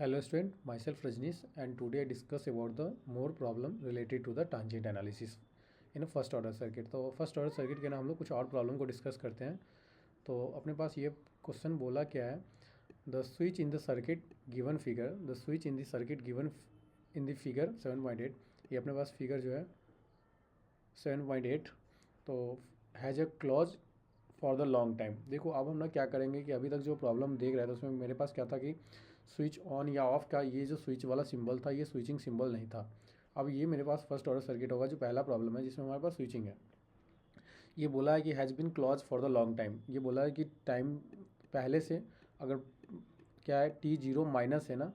Hello student, myself Rajnish and today I discuss about the more problem related to the tangent analysis in a first order circuit। तो first order circuit के ना हम लोग कुछ और problem को discuss करते हैं। तो अपने पास ये क्वेश्चन बोला क्या है, the switch in the circuit given figure, the switch in the circuit given in the figure 7.8। ये अपने पास फिगर जो है 7.8 तो has a clause for the long time. देखो अब हम ना क्या करेंगे कि अभी तक जो प्रॉब्लम देख रहे थे उसमें मेरे पास क्या था कि स्विच ऑन या ऑफ का ये जो स्विच वाला सिंबल था ये स्विचिंग सिंबल नहीं था। अब ये मेरे पास फर्स्ट ऑर्डर सर्किट होगा जो पहला प्रॉब्लम है जिसमें हमारे पास स्विचिंग है। ये बोला है कि has been clause for the long time. ये बोला है कि टाइम पहले से अगर क्या है टी जीरो माइनस है ना,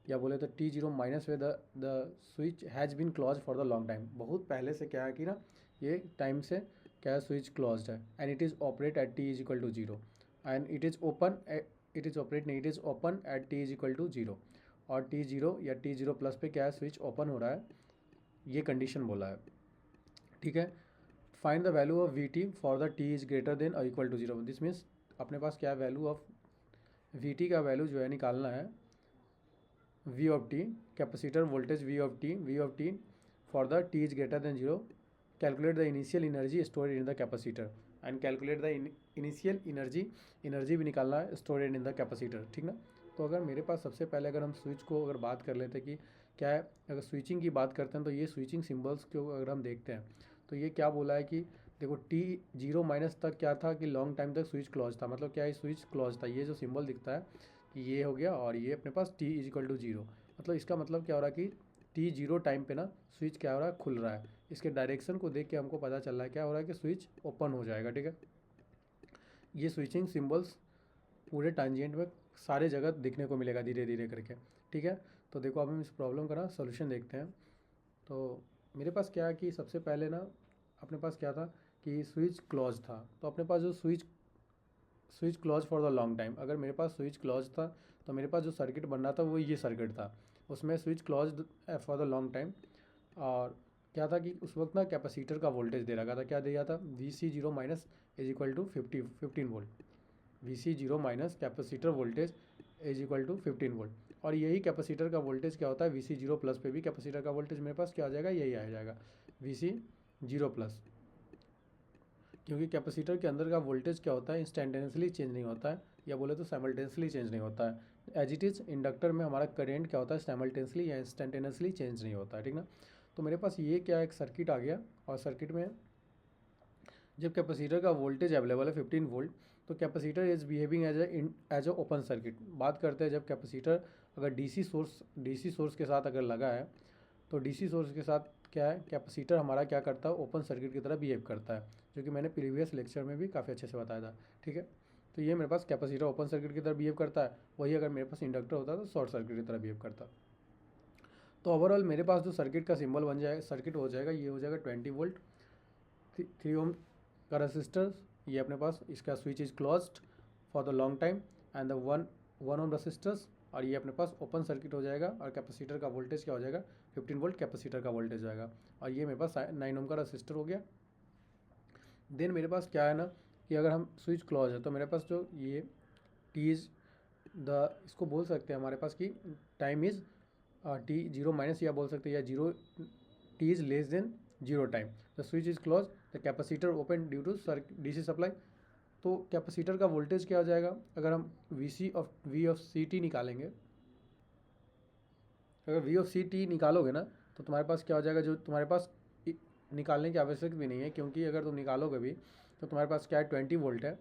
या बोले तो टी जीरो माइनस है the switch has been clause for the long time. बहुत पहले से क्या है कि ना ये टाइम से क्या है स्विच क्लॉज्ड है and it is operate at t is equal to zero and it is open, it is operate नहीं, it is open at t is equal to zero. और टी जीरो या t zero plus पे क्या है switch open हो रहा है, ये कंडीशन बोला है। ठीक है, find the value of v t for the t is greater than और equal to zero. This means अपने पास क्या है वैल्यू ऑफ वी टी का वैल्यू जो है निकालना है v of t, capacitor voltage v of t for the t is greater than zero. Calculate the initial energy stored in the capacitor and calculate the initial energy भी निकालना है stored in the capacitor. ठीक ना। तो अगर मेरे पास सबसे पहले अगर हम स्विच को अगर बात कर लेते कि क्या है, अगर स्विचिंग की बात करते हैं तो ये स्विचिंग सिंबल्स को अगर हम देखते हैं तो ये क्या बोला है कि देखो टी जीरो माइनस तक क्या था कि लॉन्ग टाइम तक स्विच क्लॉज था। मतलब क्या है स्विच क्लॉज था, ये जो सिंबल दिखता है कि ये हो गया और ये अपने पास t is equal to zero. मतलब इसका मतलब क्या हो रहा है कि टी जीरो टाइम पे ना स्विच क्या हो रहा है खुल रहा है। इसके डायरेक्शन को देख के हमको पता चल रहा है क्या हो रहा है कि स्विच ओपन हो जाएगा। ठीक है, ये स्विचिंग सिंबल्स पूरे टांजेंट में सारे जगह दिखने को मिलेगा धीरे धीरे करके। ठीक है, तो देखो अब हम इस प्रॉब्लम का ना सोल्यूशन देखते हैं। तो मेरे पास क्या है कि सबसे पहले ना अपने पास क्या था कि स्विच क्लॉज था। तो अपने पास जो switch clause for the long time, अगर मेरे पास स्विच क्लॉज था तो मेरे पास जो सर्किट बन रहा था वो ये सर्किट था, उसमें switch clause for the long time. और क्या था कि उस वक्त ना कैपेसिटर का वोल्टेज दे रखा था, क्या दिया था V C zero minus is equal to 15 volt. V C zero minus capacitor voltage is equal to 15 volt. और यही कैपेसिटर का वोल्टेज क्या होता है वी सी जीरो प्लस पे भी कैपेसिटर का वोल्टेज मेरे पास क्या आ जाएगा, यही आ जाएगा वी सी जीरो प्लस। क्योंकि कैपेसिटर के अंदर का वोल्टेज क्या होता है इंस्टेंटेनियसली चेंज नहीं होता है, या बोले तो साइमल्टेनियसली चेंज नहीं होता है। एज इट इज़ इंडक्टर में हमारा करेंट क्या होता है साइमल्टेनियसली या इंस्टेंटेनियसली चेंज नहीं होता है। ठीक ना। तो मेरे पास ये क्या एक सर्किट आ गया और सर्किट में जब कैपेसिटर का वोल्टेज अवेलेबल है 15 वोल्ट, तो capacitor is behaving as a open circuit. बात करते हैं जब कैपेसिटर अगर डीसी सोर्स के साथ अगर लगा है तो डीसी सोर्स के साथ क्या है कैपेसिटर हमारा क्या करता है ओपन सर्किट की तरह बिहेव करता है, जो कि मैंने प्रीवियस लेक्चर में भी काफ़ी अच्छे से बताया था। ठीक है, तो ये मेरे पास कैपेसिटर ओपन सर्किट की तरह बिहेव करता है, वही अगर मेरे पास इंडक्टर होता तो शॉर्ट सर्किट की तरह बिहेव करता। तो ओवरऑल मेरे पास जो सर्किट का सिंबल बन जाएगा, सर्किट हो जाएगा, ये हो जाएगा 20 वोल्ट, 3 ओम का रजिस्टर, ये अपने पास इसका switch is closed for the long time and the 1 ohm resistors, और ये अपने पास ओपन सर्किट हो जाएगा और कैपेसिटर का वोल्टेज क्या हो जाएगा 15 वोल्ट कैपेसिटर का वोल्टेज जाएगा, और ये मेरे पास 9 ओम का रजिस्टर हो गया। देन मेरे पास क्या है ना कि अगर हम स्विच क्लोज है तो मेरे पास जो ये टी इज द इसको बोल सकते हैं हमारे पास कि time is t zero minus, या बोल सकते हैं या zero t is less than zero time, the switch is close, the capacitor open due to DC supply. तो कैपेसिटर का वोल्टेज क्या हो जाएगा, अगर हम वी ऑफ सी टी निकालेंगे, अगर वी ऑफ सी टी निकालोगे ना तो तुम्हारे पास क्या हो जाएगा, जो तुम्हारे पास निकालने की आवश्यक भी नहीं है, क्योंकि अगर तुम निकालोगे भी तो तुम्हारे पास क्या है 20 वोल्ट है।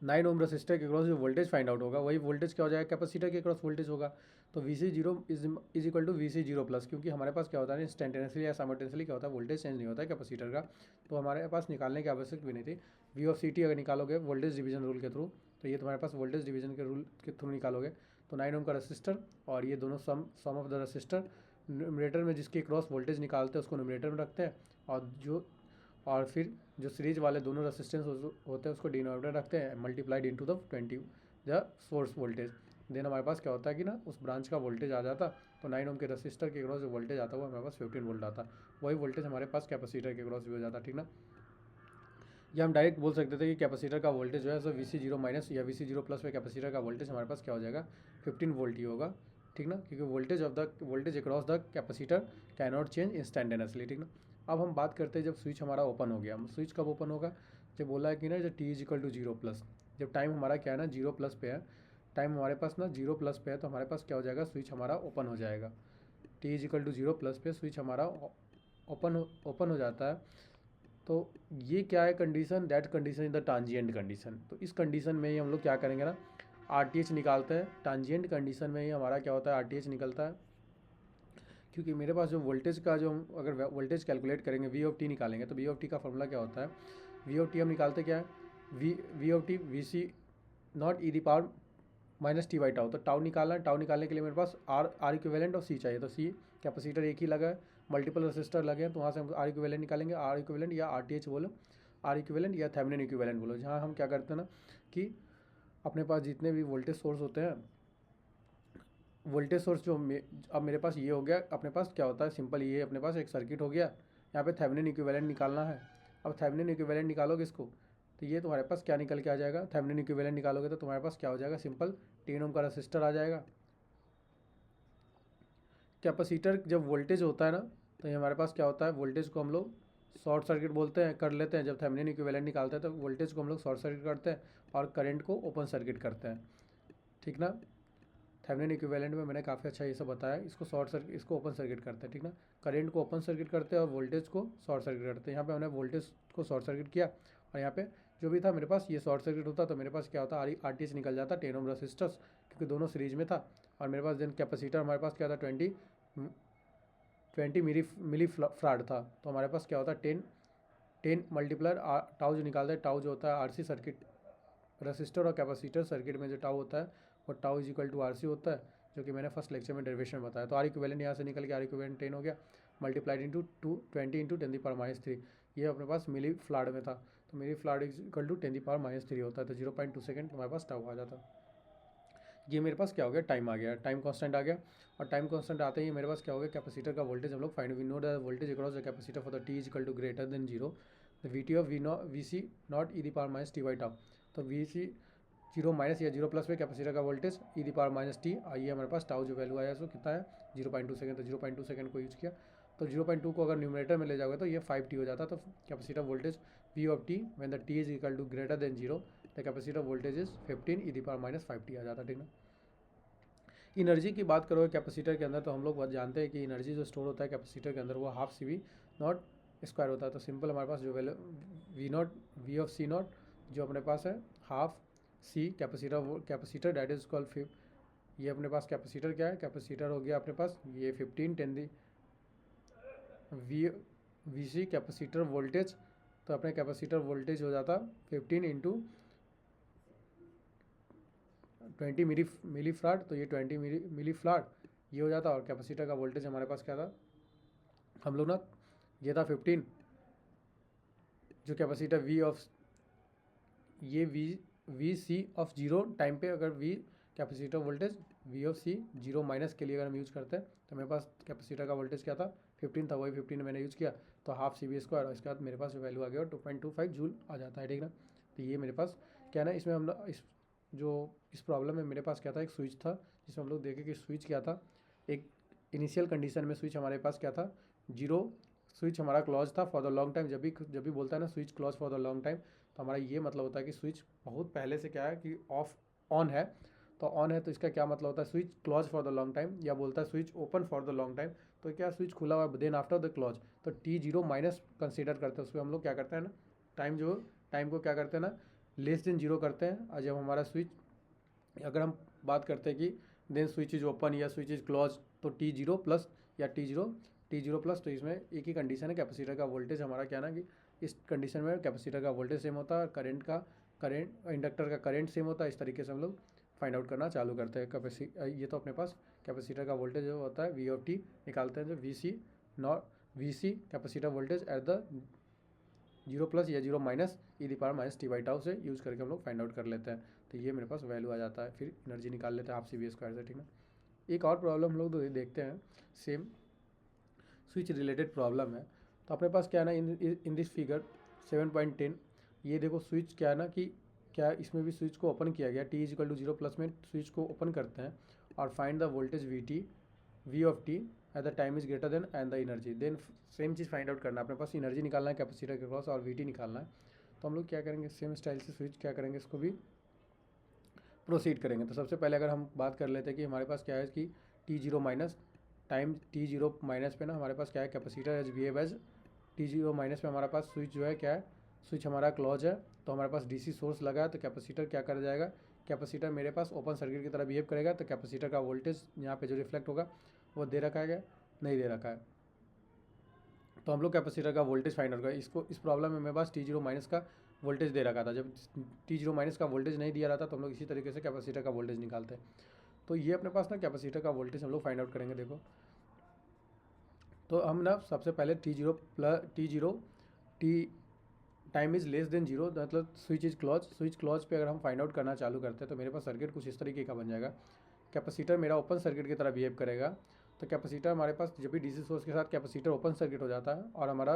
9 ओम रजिस्टर के क्रॉस जो वोल्टेज फाइंड आउट होगा वही वोल्टेज क्या हो जाएगा कैपेसिटर के क्रॉस वोल्टेज होगा। तो V C zero is equal to V C zero plus, क्योंकि हमारे पास क्या होता है इंस्टेंटेनियसली या साइमल्टेनियसली क्या होता है वोल्टेज चेंज नहीं होता है कैपेसिटर का, तो हमारे पास निकालने की आवश्यक भी नहीं थी। वी ऑफ सी टी अगर निकालोगे वोल्टेज डिवीजन रूल के थ्रू, तो ये तुम्हारे पास वोल्टेज डिवीजन के रूल के थ्रू निकालोगे तो 9 ओम का रजिस्टर और ये दोनों सम ऑफ द रजिस्टर, न्यूमरेटर में जिसके क्रॉस वोल्टेज निकालते हैं उसको न्यूमरेटर में रखते हैं, और फिर जो सीरीज वाले दोनों रेसिस्टेंस होते हैं उसको डिनोमिनेटर रखते हैं multiplied into the 20 the source voltage. Then हमारे पास क्या होता है कि ना उस ब्रांच का वोल्टेज आ जाता, तो 9 ओम के रजिस्टर के क्रॉस जो वोल्टेज आता है वो हमारे पास 15 वोल्ट आता, वही वोल्टेज हमारे पास कैपेसिटर के क्रॉस भी हो जाता। ठीक ना। या हम डायरेक्ट बोल सकते थे कि कैपेसिटर का वोल्टेज जो है सो VC0 माइनस या VC0 प्लस पे कैपेसिटर का वोल्टेज हमारे पास क्या हो जाएगा 15 वोल्ट ही होगा, ठीक ना, क्योंकि voltage across the capacitor can not change instantaneously, ठीक ना। अब हम बात करते हैं जब स्विच हमारा ओपन हो गया, स्विच कब ओपन होगा, जब बोला है कि ना जब t=0 प्लस, जब टाइम हमारा क्या है ना 0 प्लस पे है, टाइम हमारे पास ना 0 प्लस पे है, तो हमारे पास क्या हो जाएगा, स्विच हमारा ओपन हो जाएगा। t=0 प्लस पे स्विच हमारा ओपन हो जाता है। तो ये क्या है condition, that condition is the transient condition. तो इस कंडीशन में ही हम लोग क्या करेंगे ना, RTH निकालते हैं। ट्रांजिएंट कंडीशन में ही हमारा क्या होता है, RTH निकलता है, क्योंकि मेरे पास जो वोल्टेज का जो हम अगर वोल्टेज कैलकुलेट करेंगे V निकालेंगे, तो V का फॉर्मूला क्या होता है, V हम निकालते क्या है, V VC not e⁻ minus T by tau. तो टाउ निकालना है, टाउ निकालने के लिए मेरे पास आर इक्विवेलेंट और सी चाहिए। तो सी कैपेसिटर एक ही लगा है, मल्टीपल रेसिस्टर लगे हैं, तो वहाँ से हम आर इक्विवेलेंट निकालेंगे। आर इक्विवेलेंट या RTH बोलो, आर इक्विवेलेंट या थेवेनिन इक्विवेलेंट बोलो। जहाँ हम क्या करते हैं ना कि अपने पास जितने भी वोल्टेज सोर्स होते हैं, वोल्टेज सोर्स जो अब मेरे पास ये हो गया, अपने पास क्या होता है सिंपल, ये अपने पास एक सर्किट हो गया। यहाँ पे थेवेनिन इक्विवेलेंट निकालना है। अब थेवेनिन इक्विवेलेंट निकालोगे इसको, तो ये तुम्हारे पास क्या निकल के आ जाएगा, थेवेनिन इक्विवेलेंट निकालोगे तो तुम्हारे पास क्या हो जाएगा, सिंपल 10 ओम का रजिस्टर आ जाएगा। कैपेसिटर जब वोल्टेज होता है ना, तो ये हमारे पास क्या होता है, वोल्टेज को हम लोग शॉर्ट सर्किट बोलते हैं, कर लेते हैं। जब थेवेनिन इक्विवेलेंट निकालते हैं तो वोल्टेज को हम लोग शॉर्ट सर्किट करते हैं और करंट को ओपन सर्किट करते हैं, ठीक ना। थेवेनिन इक्विवेलेंट में मैंने काफ़ी अच्छा ये सब बताया। इसको इसको ओपन सर्किट करते हैं, ठीक ना। करंट को ओपन सर्किट करते हैं और वोल्टेज को शॉर्ट सर्किट करते हैं। यहाँ पे हमने वोल्टेज को शॉर्ट सर्किट किया और यहाँ पे जो भी था मेरे पास ये शॉर्ट सर्किट होता, तो मेरे पास क्या होता, RTH निकल जाता 10 ओम रजिस्टर्स, क्योंकि दोनों सीरीज में था। और मेरे पास देन कैपेसिटर हमारे पास क्या था, 20 मिली फ्राड था। तो हमारे पास क्या होता है 10 मल्टीप्लर टाउ जो निकालता है, टाउ जो होता है RC सर्किट, रजिस्टर और कैपेसिटर सर्किट में जो टाउ होता है वो टाउ =RC होता है, जो कि मैंने फर्स्ट लेक्चर में डेरिवेशन में बताया। तो आर इक्विवेलेंट यहाँ से निकल के R= 10 हो गया, मल्टीप्लाइड इंटू 20 × 10⁻³ ये अपने पास मिली फ्लाड में था। तो मिली फ्लाड =10⁻³ होता है, तो 0.2 सेकेंड हमारे पास टाउ आ जाता। ये मेरे पास क्या हो गया, टाइम आ गया, टाइम कांस्टेंट आ गया। और टाइम कांस्टेंट आते ही मेरे पास क्या हो गया, कैपेसिटर का वोल्टेज हम लोग find, we know the voltage across the capacitor for the t=0, the VT of VC naught e⁻t/τ। तो VC 0 माइनस या 0 प्लस पे कैपेसिटर का वोल्टेज e⁻t, आइए हमारे पास टाउ जो वैल्यू आया सो कितना है 0.2 सेकंड। तो 0.2 सेकंड को यूज किया, तो 0.2 को अगर न्यूमरेटर में ले जाओगे तो ये 5t हो जाता। तो capacitor voltage V of t when the t =0, the capacitor voltage is 15 e⁻5t आ जाता, ठीक ना। एनर्जी की बात करोगे कैपेसिटर के अंदर, तो हम लोग बहुत जानते हैं कि एनर्जी जो स्टोर होता है कैपेसिटर के अंदर वो हाफ CV नॉट स्क्वायर होता है। तो सिंपल हमारे पास जो value V of C not जो अपने पास है half C capacitor that is called ये अपने पास कैपेसिटर क्या है, कैपेसिटर हो गया अपने पास ये 15 10 दी VC कैपेसिटर वोल्टेज। तो अपने कैपेसिटर वोल्टेज हो जाता 15 इंटू 20 मिली फ्राड। तो ये 20 मिली फ्राड ये हो जाता। और कैपेसिटर का वोल्टेज हमारे पास क्या था, हम लोग ना ये था 15, जो capacitor V C of 0 time पे, अगर V capacitor voltage V of C 0 minus के लिए अगर हम यूज़ करते हैं, तो मेरे पास कैपेसिटर का वोल्टेज क्या था 15 था, वही 15 मैंने यूज़ किया, तो हाफ CV स्क्वायर। और इसके बाद मेरे पास जो वैल्यू आ गया 2.25 जूल आ जाता है, ठीक ना। तो ये मेरे पास क्या ना, इसमें हम इस प्रॉब्लम में मेरे पास क्या था, एक स्विच था जिसमें हम लोग देखें कि स्विच क्या था। एक इनिशियल कंडीशन में स्विच हमारे पास क्या था 0, स्विच हमारा क्लोज था फॉर द लॉन्ग टाइम। जब भी बोलता है ना switch close for the long time, तो हमारा ये मतलब होता है कि स्विच बहुत पहले से क्या है कि ऑन है। तो ऑन है तो इसका क्या मतलब होता है, switch close for the long time, या बोलता है switch open for the long time. तो क्या स्विच खुला हुआ है देन आफ्टर द क्लोज, तो t0 माइनस कंसिडर करते हैं। उसमें हम लोग क्या करते हैं ना, टाइम को क्या करते हैं ना <0 करते हैं। और जब हमारा स्विच, अगर हम बात करते हैं कि देन स्विच इज ओपन या स्विच इज क्लोज, तो t0 प्लस या t0 प्लस। तो इसमें एक ही कंडीशन है, कैपेसिटर का वोल्टेज हमारा क्या ना कि इस कंडीशन में कैपेसिटर का वोल्टेज सेम होता है और इंडक्टर का करंट सेम होता है। इस तरीके से हम लोग फाइंड आउट करना चालू करते हैं। ये तो अपने पास कैपेसिटर का वोल्टेज जो होता है V ऑफ t निकालते हैं, जो VC capacitor voltage at the 0 plus या 0 माइनस e⁻t/τ से यूज़ करके हम लोग फाइंड आउट कर लेते हैं। तो ये मेरे पास वैल्यू आ जाता है, फिर एनर्जी निकाल लेते हैं हाफ CV स्क्वायर से, ठीक ना। एक और प्रॉब्लम हम लोग देखते हैं, सेम स्विच रिलेटेड प्रॉब्लम है। तो अपने पास क्या है ना, इन दिस फिगर 7.10 ये देखो स्विच क्या है ना कि क्या इसमें भी स्विच को ओपन किया गया, t इजिकल टू 0 प्लस में स्विच को ओपन करते हैं और find the voltage v of t at the time is greater than and the energy. Then same चीज़ फाइंड आउट करना है, अपने पास एनर्जी निकालना है कैपेसिटर के क्रॉस और vt निकालना है। तो हम लोग क्या करेंगे, सेम स्टाइल से स्विच क्या करेंगे, इसको भी प्रोसीड करेंगे। तो सबसे पहले अगर हम बात कर लेते हैं कि हमारे पास क्या है कि t0 minus time t0 minus पे ना हमारे पास क्या है, capacitor as behave as t0 minus पे हमारे पास स्विच जो है क्या है, स्विच हमारा क्लोज है। तो हमारे पास डीसी सोर्स लगा है, तो कैपेसिटर क्या कर जाएगा, कैपेसिटर मेरे पास ओपन सर्किट की तरह बिहेव करेगा। तो कैपेसिटर का वोल्टेज यहाँ पे जो रिफ्लेक्ट होगा वो दे रखा है, नहीं दे रखा है। तो हम लोग कैपेसिटर का वोल्टेज फाइंड आउट करें। इसको इस प्रॉब्लम में मेरे पास t0 माइनस का वोल्टेज दे रखा था, जब t0 माइनस का वोल्टेज नहीं दिया रहा था तो हम लोग इसी तरीके से कैपेसिटर का वोल्टेज निकालते हैं। तो ये अपने पास ना कैपेसिटर का वोल्टेज हम लोग फाइंड आउट करेंगे। देखो तो हम ना सबसे पहले t0 t time is less than 0 मतलब switch is close, switch close पे अगर हम फाइंड आउट करना चालू करते हैं तो मेरे पास सर्किट कुछ इस तरीके का बन जाएगा। कैपेसिटर मेरा ओपन सर्किट की तरह बिहेव करेगा। तो कैपेसिटर हमारे पास जब भी डीसी सोर्स के साथ कैपेसिटर ओपन सर्किट हो जाता है और हमारा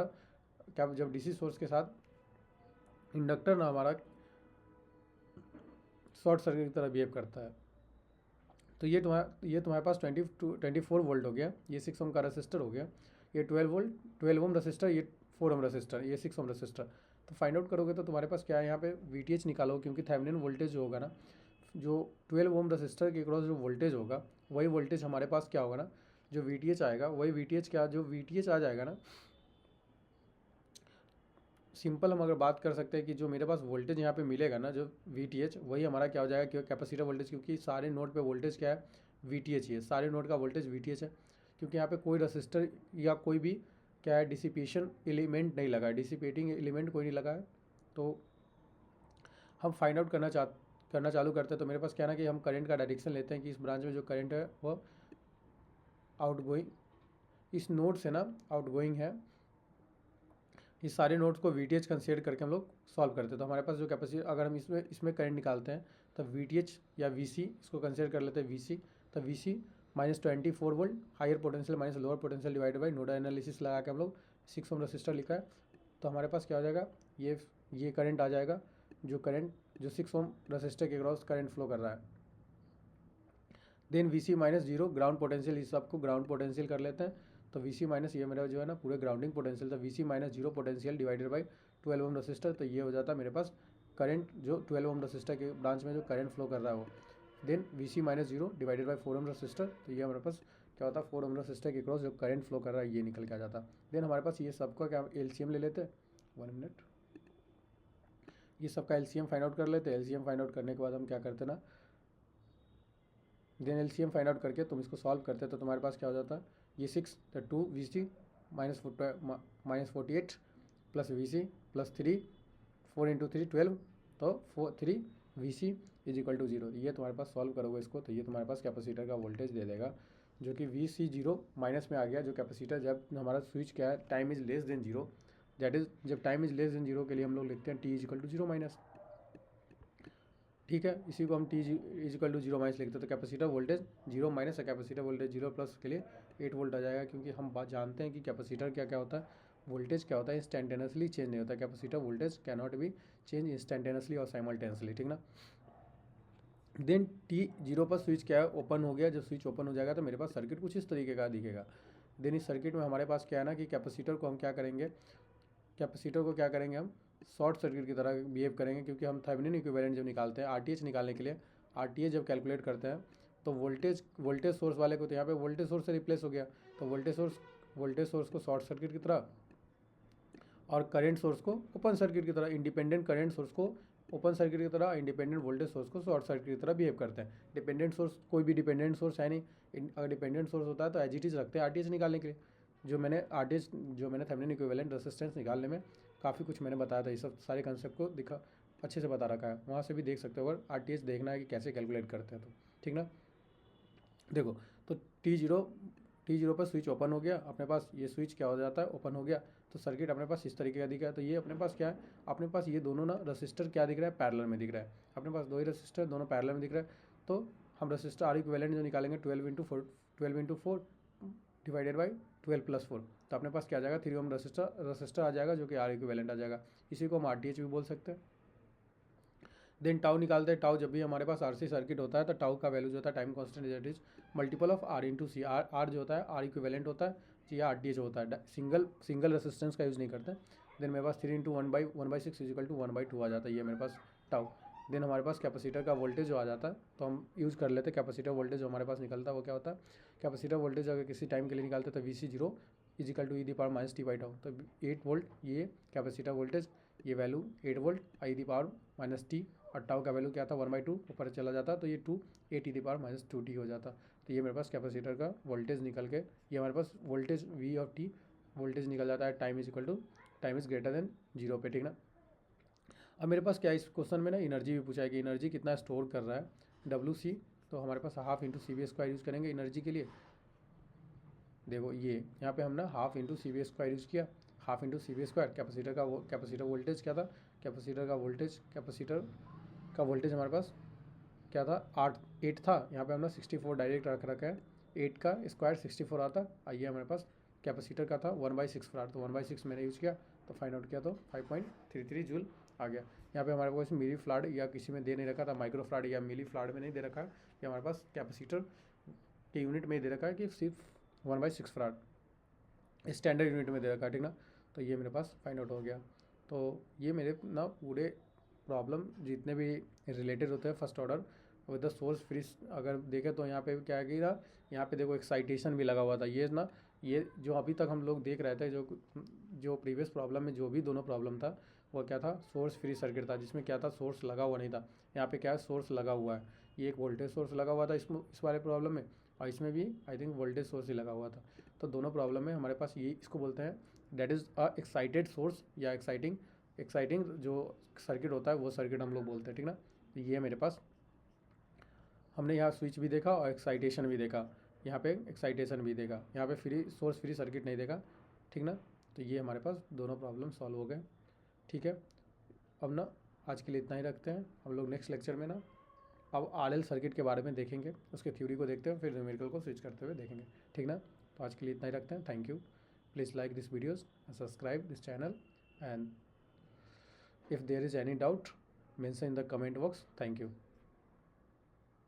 क्या जब डीसी सोर्स के साथ इंडक्टर ना हमारा शॉर्ट सर्किट की तरह बिहेव करता है। तो ये तुम्हारे पास 24 वोल्ट हो गया, ये 6 ओम का रजिस्टर हो गया, ये 12 ओम रजिस्टर, ये 4 ओम रजिस्टर, ये 6 ओम रजिस्टर। तो फाइंड आउट करोगे तो तुम्हारे पास क्या है, यहाँ पे VTH निकालो, क्योंकि थेवेनिन वोल्टेज जो होगा ना, जो 12 ओम रजिस्टर के क्रॉस जो वोल्टेज होगा वही वोल्टेज हमारे पास क्या होगा ना, जो VTH आएगा वही VTH क्या, जो VTH आ जाएगा ना, सिंपल हम अगर बात कर सकते हैं कि जो मेरे पास वोल्टेज यहाँ पे मिलेगा ना, जो VTH वही हमारा क्या हो जाएगा, क्योंकि कैपेसिटर वोल्टेज, क्योंकि सारे नोड पे वोल्टेज क्या है, VTH ही है, सारे नोड का वोल्टेज VTH है। क्योंकि यहाँ पे कोई रजिस्टर या कोई भी क्या है डिसिपेशन एलिमेंट नहीं लगा है, डिसिपेटिंग एलिमेंट कोई नहीं लगा है। तो हम फाइंड आउट करना चालू करते हैं। तो मेरे पास क्या है ना कि हम करंट का डायरेक्शन लेते हैं कि इस ब्रांच में जो करंट है वो आउटगोइंग, इस नोड से ना आउटगोइंग है। इस सारे नोड्स को VTH कंसीडर करके हम लोग सॉल्व करते हैं। तो हमारे पास जो कैपेसिटी, अगर हम इसमें करंट निकालते हैं तो VTH या VC इसको कंसीडर कर लेते हैं VC। तो VC minus 24 volt higher potential minus lower potential divided by nodal analysis लगा के हम लोग 6 ओम रजिस्टर लिखा है। तो हमारे पास क्या हो जाएगा, ये करंट आ जाएगा, जो 6 ओम रजिस्टर के क्रॉस करंट फ्लो कर रहा है। Then VC minus 0 ground potential, इस सबको ग्राउंड पोटेंशियल कर लेते हैं। तो VC माइनस ये मेरा जो है ना पूरे ग्राउंडिंग पोटेंशियल था, VC minus 0 potential divided by 12 ohm resistor. तो ये हो जाता है मेरे पास करंट, जो 12 ओम रजिस्टर के ब्रांच में जो करंट फ्लो कर रहा है वो। Then VC minus 0 divided by 4 ohm resistor. तो ये हमारे पास क्या होता है, 4 ओम रजिस्टर के क्रॉस जो करंट फ्लो कर रहा है ये निकल के आ जाता। देन हमारे पास ये सबका क्या LCM ले लेते हैं, 1 मिनट, ये सबका LCM फाइंड आउट कर लेते हैं। LCM फाइंड आउट करने के बाद हम क्या करते हैं ना, देन LCM फाइंड आउट करके तुम इसको सॉल्व करते हैं। तो तुम्हारे पास क्या हो जाता है, ये 6 तो 2 VC minus 48 plus VC plus 3 4 into 3 12, तो 3 VC इज इक्वल टू 0। ये तुम्हारे पास सॉल्व करोगे इसको तो ये तुम्हारे पास कैपेसिटर का वोल्टेज दे देगा, जो कि VC 0 माइनस में आ गया। जो कैपेसिटर जब हमारा स्विच क्या है, time is less than 0, that is जब टाइम इज लेस देन 0 के लिए हम लोग लिखते हैं t is equal to 0 minus. ठीक है, इसी को हम t इजिकल टू 0 माइनस लिखते हैं। तो कैपेसिटर वोल्टेज 0 माइनस है, कैपेसिटर वोल्टेज 0 प्लस के लिए 8 वोल्ट आ जाएगा। क्योंकि हम बात जानते हैं कि कैपेसिटर क्या क्या होता है, वोल्टेज क्या होता है, इंस्टेंटेनियसली चेंज नहीं होता। Capacitor voltage can not be change instantaneously और साइमल्टेनियसली, ठीक ना। देन t0 पर स्विच क्या है, ओपन हो गया। जब स्विच ओपन हो जाएगा तो मेरे पास सर्किट कुछ इस तरीके का दिखेगा। देन इस सर्किट में हमारे पास क्या है ना कि कैपेसिटर को हम क्या करेंगे, कैपेसिटर को क्या करेंगे, हम शॉर्ट सर्किट की तरह बिहेव करेंगे। क्योंकि हम थेवेनिन इक्विवेलेंट जब निकालते हैं RTH निकालने के लिए, RTH जब कैलकुलेट करते हैं तो वोल्टेज सोर्स वाले को, तो यहाँ पे वोल्टेज सोर्स से रिप्लेस हो गया। तो वोल्टेज सोर्स को शॉर्ट सर्किट की तरह और करंट सोर्स को ओपन सर्किट की तरह, इंडिपेंडेंट करंट सोर्स को ओपन सर्किट की तरह, इंडिपेंडेंट वोल्टेज सोर्स को शॉर्ट सर्किट की तरह बिहेव करते हैं। डिपेंडेंट सोर्स, कोई भी डिपेंडेंट सोर्स है नहीं, अगर डिपेंडेंट सोर्स होता है तो एज इट इज रखते हैं RTH निकालने के लिए। जो मैंने थेवेनिन इक्विवेलेंट रेजिस्टेंस निकालने में काफ़ी कुछ मैंने बताया था, ये सब सारे कंसेप्ट को दिखा अच्छे से बता रखा है, वहाँ से भी देख सकते हो अगर RTH देखना है कि कैसे कैलकुलेट करते हैं तो, ठीक ना। देखो तो टी जीरो पर स्विच ओपन हो गया, अपने पास ये स्विच क्या हो जाता है, ओपन हो गया। तो सर्किट अपने पास इस तरीके का दिख रहा है। तो ये अपने पास क्या है, अपने पास ये दोनों ना रजिस्टर क्या दिख रहा है, पैरेलल में दिख रहा है। अपने पास दो ही रजिस्टर दोनों पैरेलल में दिख रहा है। तो हम रजिस्टर R इक्विवेलेंट जो निकालेंगे 12 इंटू 4 डिवाइडेड बाई 12+4, तो अपने पास क्या आ जाएगा 3 ओम रसिस्टर आ जाएगा जो कि आर इक्विवेलेंट आ जाएगा। इसी को हम RTH भी बोल सकते हैं। देन टाउ निकालते हैं। टाउ जब भी हमारे पास RC सर्किट होता है तो टाउ का वैल्यू जो होता है time constant that is multiple of R into C. R जो होता है आर इक्विवेलेंट होता है, या RTH होता है। सिंगल रेसिस्टेंस का यूज़ नहीं करते। देन मेरे पास 3 इंटू 1/6 इजिकल टू 1/2 आ जाता है, ये मेरे पास टाउ। देन हमारे पास कैपेसिटर का वोल्टेज जो आ जाता है, तो हम यूज़ कर लेते हैं कैपेसिटर वोल्टेज जो हमारे पास निकलता है वो क्या होता है। कैपेसिटर वोल्टेज अगर किसी टाइम के लिए निकालते हैं तो VC0 इजिकल टू e⁻t/टाउ। तो 8 वोल्ट ये कैपेसिटर वोल्टेज, ये वैल्यू 8 वोल्ट e⁻t, और टाउ का वैल्यू क्या था 1/2 ऊपर चला जाता, तो ये 8e⁻2t हो जाता। तो ये मेरे पास कैपेसिटर का वोल्टेज निकल के, ये हमारे पास वोल्टेज V वोल्टेज निकल जाता है टाइम इज ग्रेटर देन 0 पे, ठीक ना। अब मेरे पास क्या इस क्वेश्चन में ना एनर्जी भी पूछा है कि एनर्जी कितना स्टोर कर रहा है WC, तो हमारे पास हाफ इंटू CV² यूज़ करेंगे एनर्जी के लिए। देखो ये यहाँ पे हम ना हाफ इंटू CV² यूज़ किया, half into CV²। Capacitor voltage क्या था, कैपेसिटर का वोल्टेज हमारे पास क्या था 8 था, यहाँ पे हमने 64 डायरेक्ट रख रखा है, 8 का स्क्वायर 64 आता। आइए हमारे पास कैपेसिटर का था 1/6 फराड, तो 1/6 मैंने यूज़ किया तो फाइंड आउट किया तो 5.33 जूल आ गया। यहाँ पे हमारे पास मिली फ्लाड या किसी में दे नहीं रखा था, माइक्रो फ्लाड या मिली फ्लाड में नहीं दे रखा है, ये हमारे पास कैपेसिटर के यूनिट में दे रखा है कि सिर्फ 1/6 फराड स्टैंडर्ड यूनिट में दे रखा है, ठीक ना। तो ये मेरे पास फाइंड आउट हो गया। तो ये मेरे ना पूरे प्रॉब्लम जितने भी रिलेटेड होते हैं first order with the source free, अगर देखें तो यहाँ पे क्या है कि ना यहाँ पे देखो एक्साइटेशन भी लगा हुआ था। ये ना ये जो अभी तक हम लोग देख रहे थे, जो प्रीवियस प्रॉब्लम में जो भी दोनों प्रॉब्लम था वो क्या था, सोर्स फ्री सर्किट था, जिसमें क्या था सोर्स लगा हुआ नहीं था। यहाँ पे क्या है सोर्स लगा हुआ है, ये एक वोल्टेज सोर्स लगा हुआ था इस वाले प्रॉब्लम में, और इसमें भी आई थिंक वोल्टेज सोर्स ही लगा हुआ था। तो दोनों प्रॉब्लम में हमारे पास ये इसको बोलते हैं that is a excited source या एक्साइटिंग जो सर्किट होता है वो सर्किट हम लोग बोलते हैं, ठीक ना। तो ये मेरे पास हमने यहाँ स्विच भी देखा और एक्साइटेशन भी देखा, यहाँ पे एक्साइटेशन भी देखा, यहाँ पे सोर्स फ्री सर्किट नहीं देखा, ठीक ना। तो ये हमारे पास दोनों प्रॉब्लम सॉल्व हो गए, ठीक है। अब ना आज के लिए इतना ही रखते हैं, हम लोग नेक्स्ट लेक्चर में ना अब RL सर्किट के बारे में देखेंगे, उसके थ्योरी को देखते हैं, फिर न्यूमेरिकल को स्विच करते हुए देखेंगे, ठीक ना। तो आज के लिए इतना ही रखते हैं, thank you. Please like this videos and subscribe this channel, and if there is any doubt mention in the comment box. Thank you.